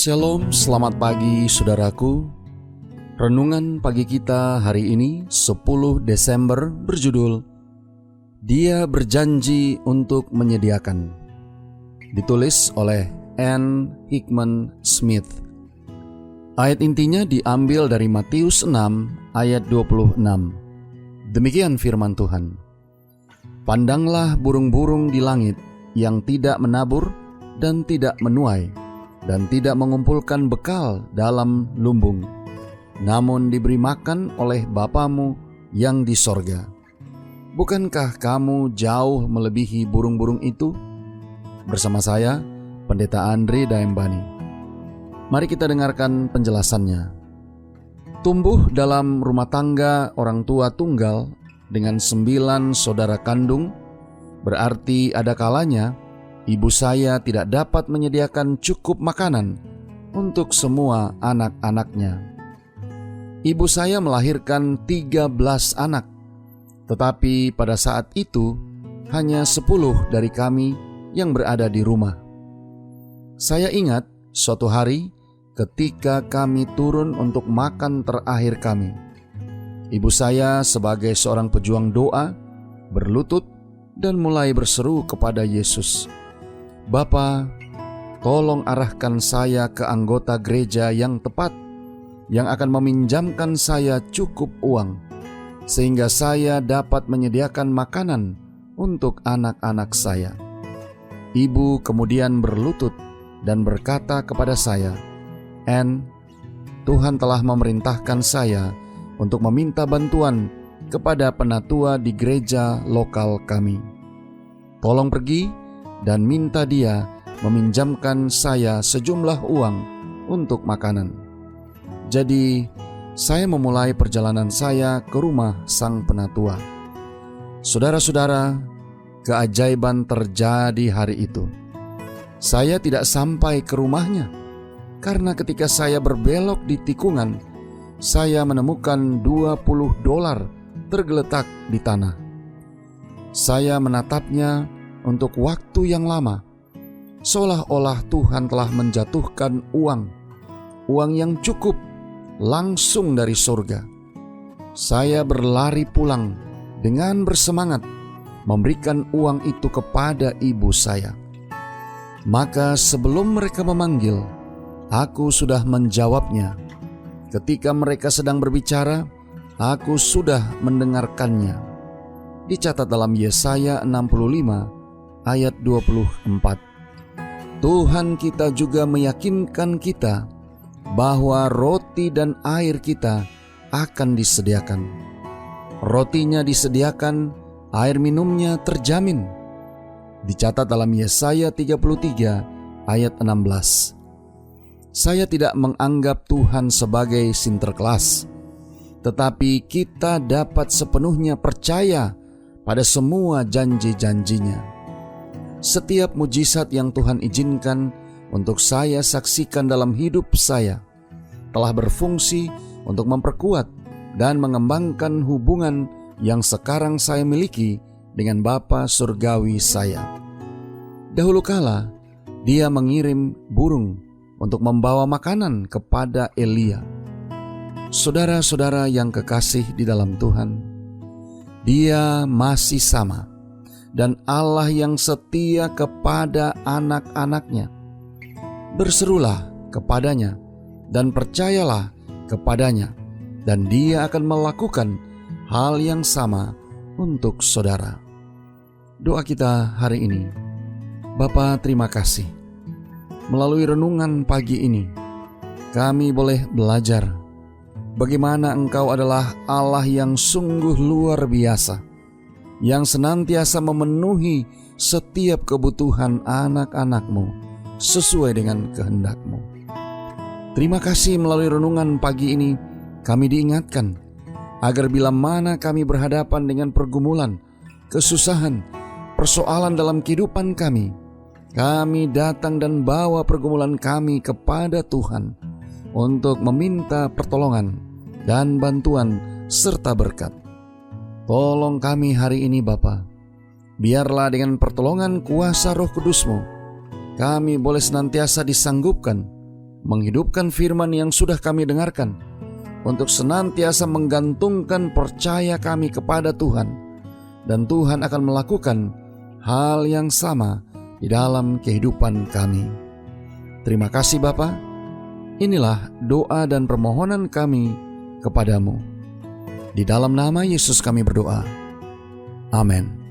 Shalom, selamat pagi saudaraku. Renungan pagi kita hari ini 10 Desember berjudul Dia Berjanji Untuk Menyediakan. Ditulis oleh Anne Hickman Smith. Ayat intinya diambil dari Matius 6 ayat 26. Demikian firman Tuhan. Pandanglah burung-burung di langit yang tidak menabur dan tidak menuai dan tidak mengumpulkan bekal dalam lumbung, namun diberi makan oleh Bapamu yang di sorga. Bukankah kamu jauh melebihi burung-burung itu? Bersama saya, Pendeta Andre Daembani. Mari kita dengarkan penjelasannya. Tumbuh dalam rumah tangga orang tua tunggal dengan 9 saudara kandung, berarti ada kalanya ibu saya tidak dapat menyediakan cukup makanan untuk semua anak-anaknya. Ibu saya melahirkan 13 anak, tetapi pada saat itu hanya 10 dari kami yang berada di rumah. Saya ingat suatu hari ketika kami turun untuk makan terakhir kami. Ibu saya sebagai seorang pejuang doa berlutut dan mulai berseru kepada Yesus, "Bapa, tolong arahkan saya ke anggota gereja yang tepat, yang akan meminjamkan saya cukup uang, sehingga saya dapat menyediakan makanan untuk anak-anak saya." Ibu kemudian berlutut dan berkata kepada saya, "Anne, Tuhan telah memerintahkan saya untuk meminta bantuan kepada penatua di gereja lokal kami. Tolong pergi dan minta dia meminjamkan saya sejumlah uang untuk makanan." Jadi, saya memulai perjalanan saya ke rumah sang penatua. Saudara-saudara, keajaiban terjadi hari itu. Saya tidak sampai ke rumahnya, karena ketika saya berbelok di tikungan, saya menemukan $20 tergeletak di tanah. Saya menatapnya untuk waktu yang lama, seolah-olah Tuhan telah menjatuhkan uang yang cukup langsung dari surga. Saya berlari pulang dengan bersemangat memberikan uang itu kepada ibu saya. Maka sebelum mereka memanggil, aku sudah menjawabnya. Ketika mereka sedang berbicara, aku sudah mendengarkannya. Dicatat dalam Yesaya 65 ayat 24. Tuhan kita juga meyakinkan kita bahwa roti dan air kita akan disediakan. Rotinya disediakan, air minumnya terjamin. Dicatat dalam Yesaya 33 ayat 16. Saya tidak menganggap Tuhan sebagai Sinterklas, tetapi kita dapat sepenuhnya percaya pada semua janji-janjinya. Setiap mujizat yang Tuhan izinkan untuk saya saksikan dalam hidup saya telah berfungsi untuk memperkuat dan mengembangkan hubungan yang sekarang saya miliki dengan Bapa Surgawi saya. Dahulu kala, Dia mengirim burung untuk membawa makanan kepada Elia. Saudara-saudara yang kekasih di dalam Tuhan, Dia masih sama, dan Allah yang setia kepada anak-anaknya. Berserulah kepadanya dan percayalah kepadanya, dan Dia akan melakukan hal yang sama untuk saudara. Doa kita hari ini. Bapa, terima kasih. Melalui renungan pagi ini, kami boleh belajar bagaimana Engkau adalah Allah yang sungguh luar biasa, yang senantiasa memenuhi setiap kebutuhan anak-anak-Mu sesuai dengan kehendak-Mu. Terima kasih melalui renungan pagi ini kami diingatkan agar bila mana kami berhadapan dengan pergumulan, kesusahan, persoalan dalam kehidupan kami datang dan bawa pergumulan kami kepada Tuhan untuk meminta pertolongan dan bantuan serta berkat. Tolong kami hari ini Bapa, biarlah dengan pertolongan kuasa Roh Kudus-Mu, kami boleh senantiasa disanggupkan menghidupkan firman yang sudah kami dengarkan, untuk senantiasa menggantungkan percaya kami kepada Tuhan, dan Tuhan akan melakukan hal yang sama di dalam kehidupan kami. Terima kasih Bapa. Inilah doa dan permohonan kami kepadamu. Di dalam nama Yesus kami berdoa. Amin.